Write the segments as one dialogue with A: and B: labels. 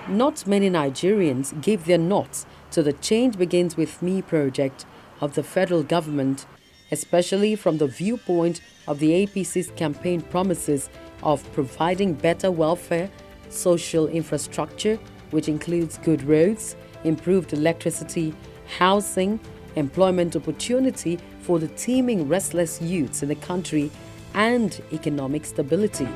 A: Not many Nigerians gave their nods to the Change Begins With Me project of the federal government, especially from the viewpoint of the APC's campaign promises of providing better welfare, social infrastructure, which includes good roads, improved electricity, housing, employment opportunity for the teeming restless youths in the country, and economic stability.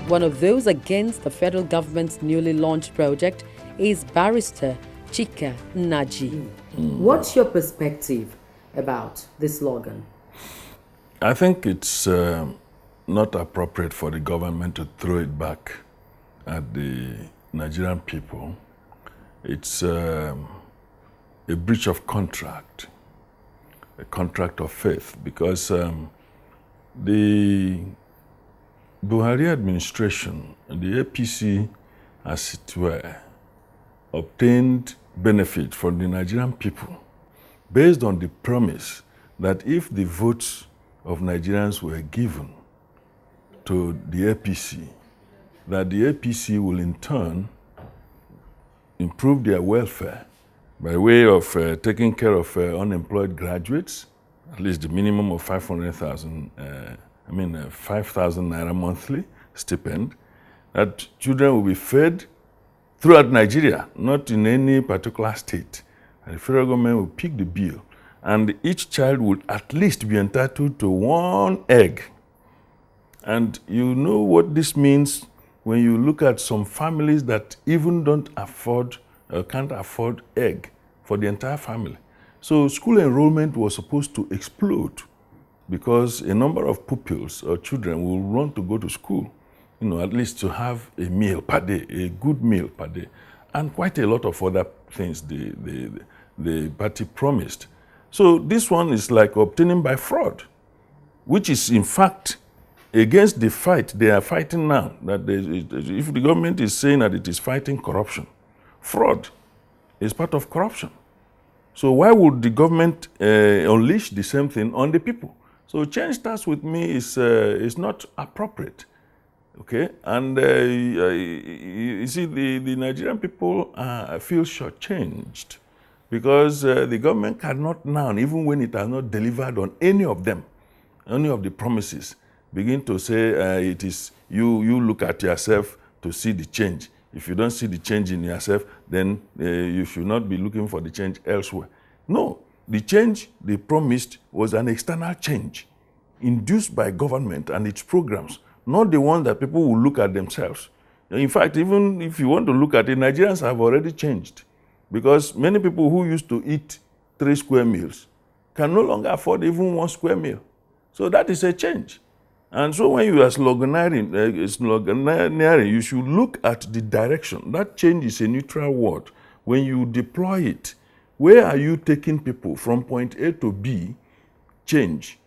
A: One of those against the federal government's newly launched project is Barrister Chika Naji. What's your perspective about this slogan?
B: I think it's not appropriate for the government to throw it back at the Nigerian people. It's a breach of contract, a contract of faith, because the Buhari administration, the APC, as it were, obtained benefit from the Nigerian people based on the promise that if the votes of Nigerians were given to the APC, that the APC will in turn improve their welfare by way of taking care of unemployed graduates, at least the minimum of 500,000 5,000 naira monthly stipend, that children will be fed throughout Nigeria, not in any particular state. And the federal government will pick the bill, and each child would at least be entitled to one egg. And you know what this means when you look at some families that even don't afford, can't afford egg for the entire family. So school enrollment was supposed to explode, because a number of pupils or children will want to go to school, at least to have a meal per day, a good meal per day, and quite a lot of other things the party promised. So this one is like obtaining by fraud, which is in fact against the fight they are fighting now. That if the government is saying that it is fighting corruption, fraud is part of corruption. So why would the government unleash the same thing on the people? So change starts with me is not appropriate, okay? And you see, the Nigerian people feel shortchanged, because the government cannot now, even when it has not delivered on any of them, any of the promises, begin to say it is you look at yourself to see the change. If you don't see the change in yourself, then you should not be looking for the change elsewhere. No. The change they promised was an external change induced by government and its programs, not the one that people will look at themselves. In fact, even if you want to look at it, Nigerians have already changed, because many people who used to eat 3 square meals can no longer afford even 1 square meal. So that is a change. And so when you are sloganeering, you should look at the direction. That change is a neutral word. When you deploy it, where are you taking people from point A to B? Change,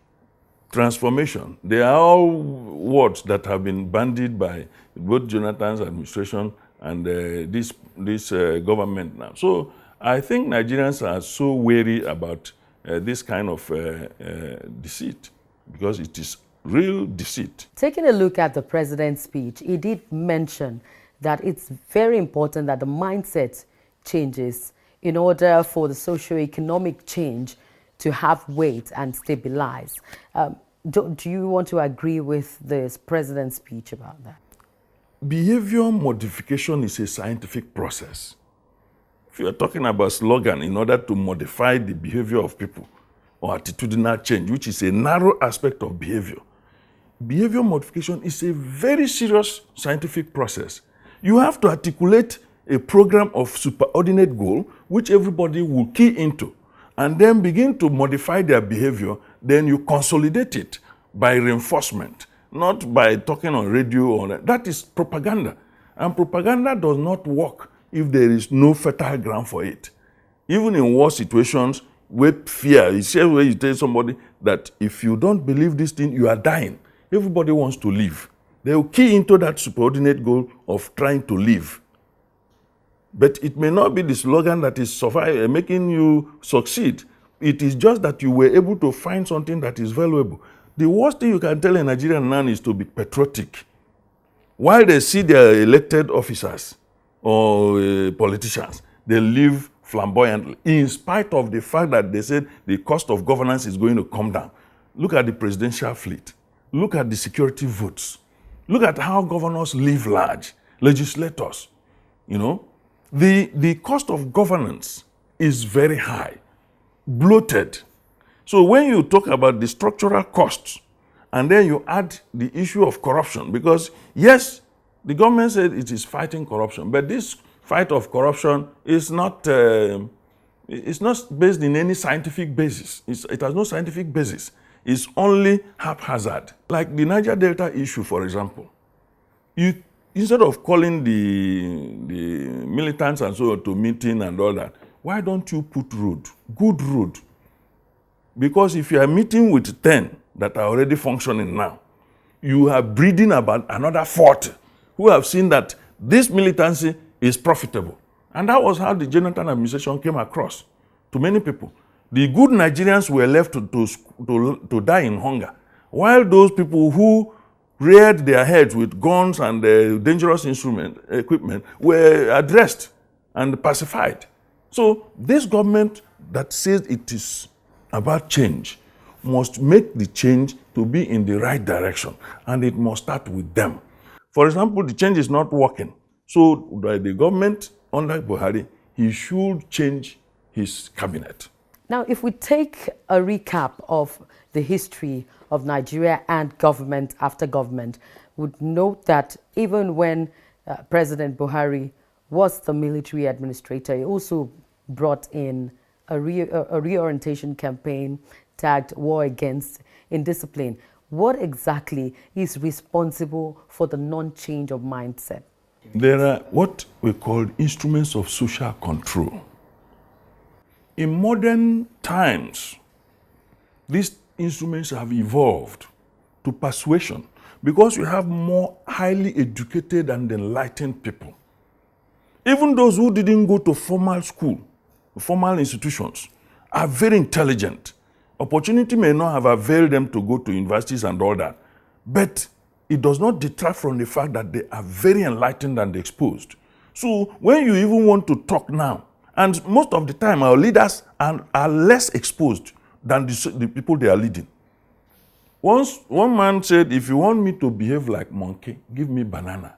B: transformation. They are all words that have been bandied by both Jonathan's administration and this government now. So I think Nigerians are so wary about this kind of deceit, because it is real deceit.
A: Taking a look at the president's speech, he did mention that it's very important that the mindset changes in order for the socio-economic change to have weight and stabilize. Do you want to agree with this president's speech about that?
B: Behavior modification is a scientific process. If you are talking about slogan in order to modify the behavior of people, or attitudinal change, which is a narrow aspect of behavior, behavior modification is a very serious scientific process. You have to articulate a program of superordinate goal which everybody will key into, and then begin to modify their behavior. Then you consolidate it by reinforcement, not by talking on radio. Or that is propaganda, and propaganda does not work if there is no fertile ground for it. Even in war situations, with fear, it's where you tell somebody that if you don't believe this thing, you are dying. Everybody wants to live. They will key into that superordinate goal of trying to live. But it may not be the slogan that is making you succeed. It is just that you were able to find something that is valuable. The worst thing you can tell a Nigerian man is to be patriotic. While they see their elected officers or politicians, they live flamboyantly, in spite of the fact that they said the cost of governance is going to come down. Look at the presidential fleet. Look at the security votes. Look at how governors live large, legislators. You know, the cost of governance is very high, bloated. So when you talk about the structural costs, and then you add the issue of corruption, because yes, the government said it is fighting corruption, but this fight of corruption is not based in any scientific basis. It has no scientific basis. It's only haphazard. Like the Niger Delta issue, for example. Instead of calling the militants and so on to meeting and all that, why don't you put road, good road? Because if you are meeting with 10 that are already functioning now, you are breeding about another 40 who have seen that this militancy is profitable. And that was how the Jonathan administration came across to many people. The good Nigerians were left to die in hunger, while those people who reared their heads with guns and dangerous equipment were addressed and pacified. So this government that says it is about change must make the change to be in the right direction, and it must start with them. For example, the change is not working. So by the government under Buhari, he should change his cabinet.
A: Now, if we take a recap of the history of Nigeria and government after government, would note that even when President Buhari was the military administrator, he also brought in a reorientation campaign tagged War Against Indiscipline. What exactly is responsible for the non-change of mindset?
B: There are what we call instruments of social control. In modern times, these instruments have evolved to persuasion because you have more highly educated and enlightened people. Even those who didn't go to formal school, formal institutions, are very intelligent. Opportunity may not have availed them to go to universities and all that, but it does not detract from the fact that they are very enlightened and exposed. So when you even want to talk now, and most of the time our leaders are less exposed than the people they are leading. Once one man said, if you want me to behave like monkey, give me banana.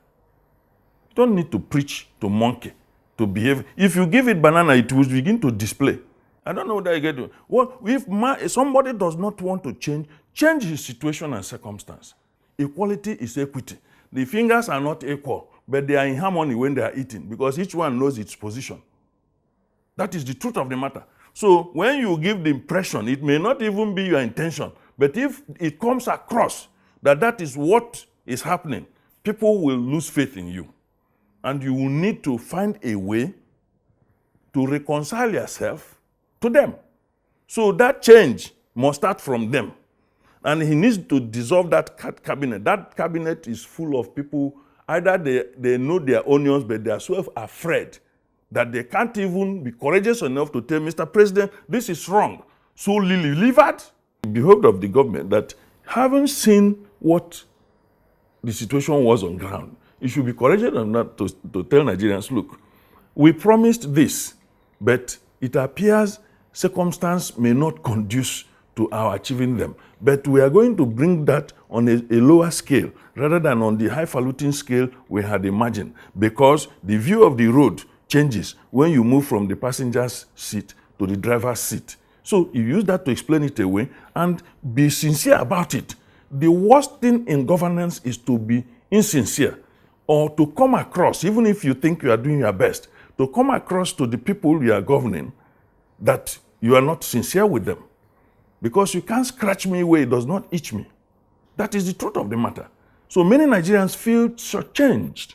B: You don't need to preach to monkey to behave. If you give it banana, it will begin to display. I don't know what I get. Well, if somebody does not want to change his situation and circumstance. Equality is equity. The fingers are not equal, but they are in harmony when they are eating because each one knows its position. That is the truth of the matter. So when you give the impression, it may not even be your intention, but if it comes across that that is what is happening, people will lose faith in you. And you will need to find a way to reconcile yourself to them. So that change must start from them. And he needs to dissolve that cabinet. That cabinet is full of people, either they know their onions, but they are so afraid that they can't even be courageous enough to tell Mr. President, this is wrong. So leave it. Behoved of the government that having seen what the situation was on ground, it should be courageous enough to tell Nigerians, look, we promised this, but it appears circumstance may not conduce to our achieving them. But we are going to bring that on a lower scale rather than on the highfalutin scale we had imagined, because the view of the road changes when you move from the passenger's seat to the driver's seat. So you use that to explain it away and be sincere about it. The worst thing in governance is to be insincere or to come across, even if you think you are doing your best, to come across to the people you are governing that you are not sincere with them. Because you can't scratch me where it does not itch me. That is the truth of the matter. So many Nigerians feel shortchanged